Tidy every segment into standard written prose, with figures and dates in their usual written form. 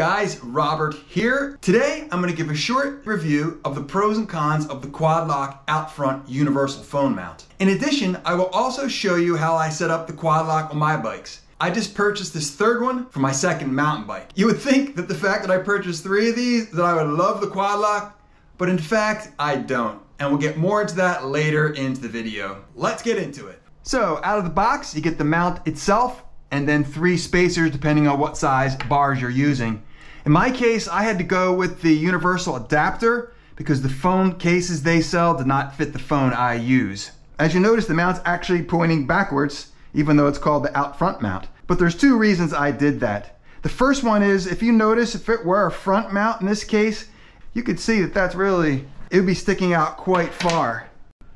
guys, Robert here. Today I'm going to give a short review of the pros and cons of the quad lock out front universal phone mount. In addition, I will also show you how I set up the quad lock on my bikes. I just purchased this third one for my second mountain bike. You would think that the fact that I purchased 3 of these that I would love the quad lock, but in fact I don't. And we'll get more into that later into the video. Let's get into it. So out of the box, you get the mount itself and then 3 spacers depending on what size bars you're using. In my case, I had to go with the universal adapter because the phone cases they sell did not fit the phone I use. As you notice, the mount's actually pointing backwards, even though it's called the out front mount. But there's 2 reasons I did that. The first one is, if you notice, if it were a front mount in this case, you could see that it would be sticking out quite far.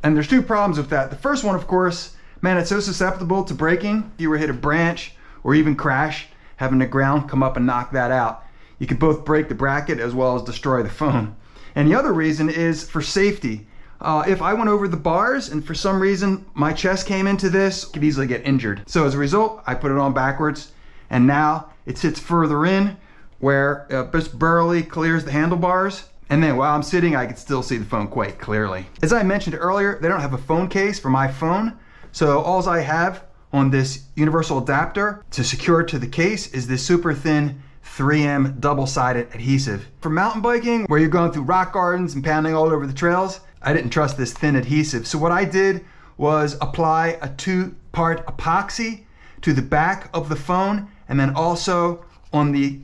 And there's 2 problems with that. The first one, of course, man, it's so susceptible to breaking. If you were to hit a branch or even crash, having the ground come up and knock that out, you could both break the bracket as well as destroy the phone. And the other reason is for safety. If I went over the bars and for some reason my chest came into this, I could easily get injured. So as a result, I put it on backwards, and now it sits further in where it just barely clears the handlebars. And then while I'm sitting, I can still see the phone quite clearly. As I mentioned earlier, they don't have a phone case for my phone. So all I have on this universal adapter to secure it to the case is this super thin 3M double-sided adhesive. For mountain biking, where you're going through rock gardens and pounding all over the trails, I didn't trust this thin adhesive. So what I did was apply a 2-part epoxy to the back of the phone and then also on the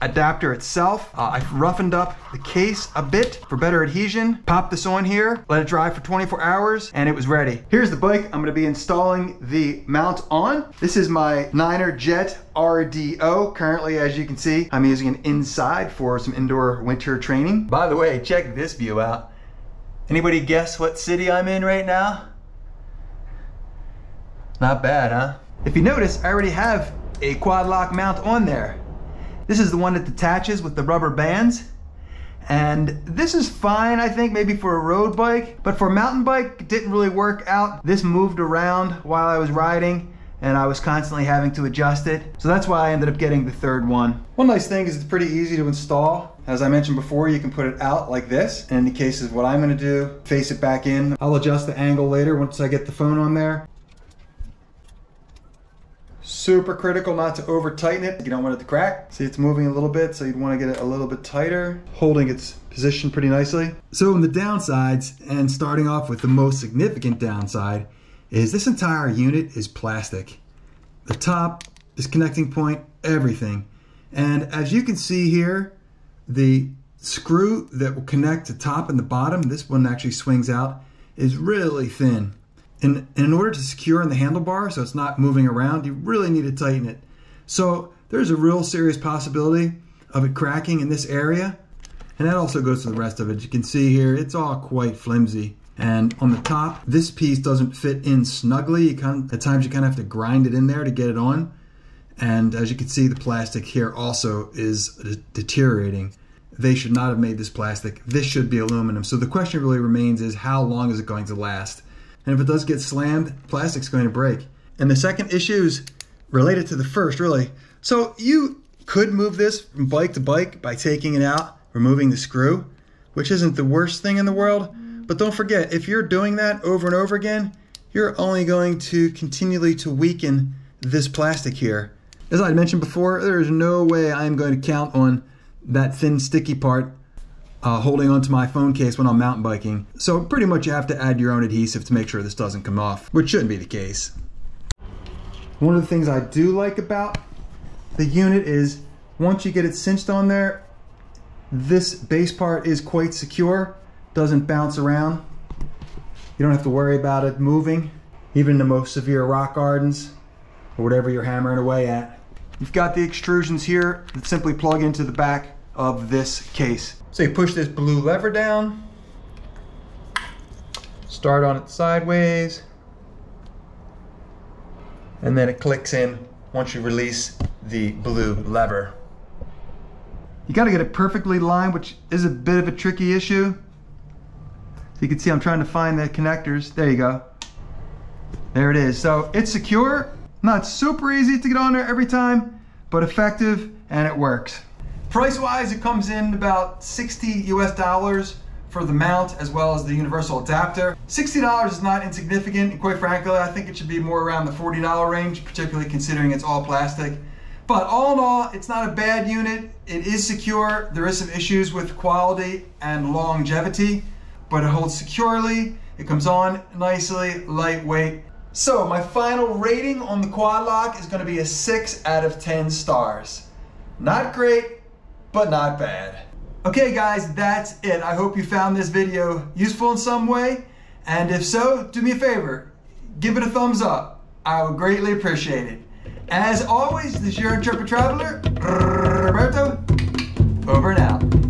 adapter itself. I roughened up the case a bit for better adhesion. Popped this on here, let it dry for 24 hours, and it was ready. Here's the bike I'm going to be installing the mount on. This is my Niner Jet RDO. Currently, as you can see, I'm using it inside for some indoor winter training. By the way, check this view out. Anybody guess what city I'm in right now? Not bad, huh? If you notice, I already have a quad lock mount on there. This is the one that detaches with the rubber bands. And this is fine, I think, maybe for a road bike, but for a mountain bike, it didn't really work out. This moved around while I was riding, and I was constantly having to adjust it. So that's why I ended up getting the third one. One nice thing is it's pretty easy to install. As I mentioned before, you can put it out like this. And in the case of what I'm gonna do, face it back in. I'll adjust the angle later once I get the phone on there. Super critical not to over tighten it. You don't want it to crack. See, it's moving a little bit, so you'd want to get it a little bit tighter, holding its position pretty nicely. So in the downsides, and starting off with the most significant downside, is this entire unit is plastic. The top, this connecting point, everything. And as you can see here, the screw that will connect the top and the bottom, this one actually swings out, is really thin. And in order to secure in the handlebar so it's not moving around, you really need to tighten it. So there's a real serious possibility of it cracking in this area. And that also goes to the rest of it. You can see here, it's all quite flimsy. And on the top, this piece doesn't fit in snugly. At times you kind of have to grind it in there to get it on. And as you can see, the plastic here also is deteriorating. They should not have made this plastic. This should be aluminum. So the question really remains is, how long is it going to last? And if it does get slammed, plastic's going to break. And the second issue is related to the first, really. So you could move this from bike to bike by taking it out, removing the screw, which isn't the worst thing in the world. But don't forget, if you're doing that over and over again, you're only going to continually to weaken this plastic here. As I mentioned before, there is no way I'm going to count on that thin sticky part holding onto my phone case when I'm mountain biking. So pretty much you have to add your own adhesive to make sure this doesn't come off, which shouldn't be the case. One of the things I do like about the unit is once you get it cinched on there, this base part is quite secure, doesn't bounce around. You don't have to worry about it moving, even in the most severe rock gardens or whatever you're hammering away at. You've got the extrusions here that simply plug into the back of this case. So you push this blue lever down, start on it sideways, and then it clicks in once you release the blue lever. You gotta get it perfectly lined, which is a bit of a tricky issue. So you can see I'm trying to find the connectors. There you go. There it is. So it's secure, not super easy to get on there every time, but effective, and it works. Price-wise, it comes in about $60 US for the mount as well as the universal adapter. $60 is not insignificant, and quite frankly, I think it should be more around the $40 range, particularly considering it's all plastic. But all in all, it's not a bad unit. It is secure. There is some issues with quality and longevity, but it holds securely. It comes on nicely, lightweight. So my final rating on the quad lock is going to be a 6 out of 10 stars. Not great, but not bad. Okay guys, that's it. I hope you found this video useful in some way, and if so, do me a favor, give it a thumbs up. I would greatly appreciate it. As always, this is your Intrepid Traveler, Roberto, over and out.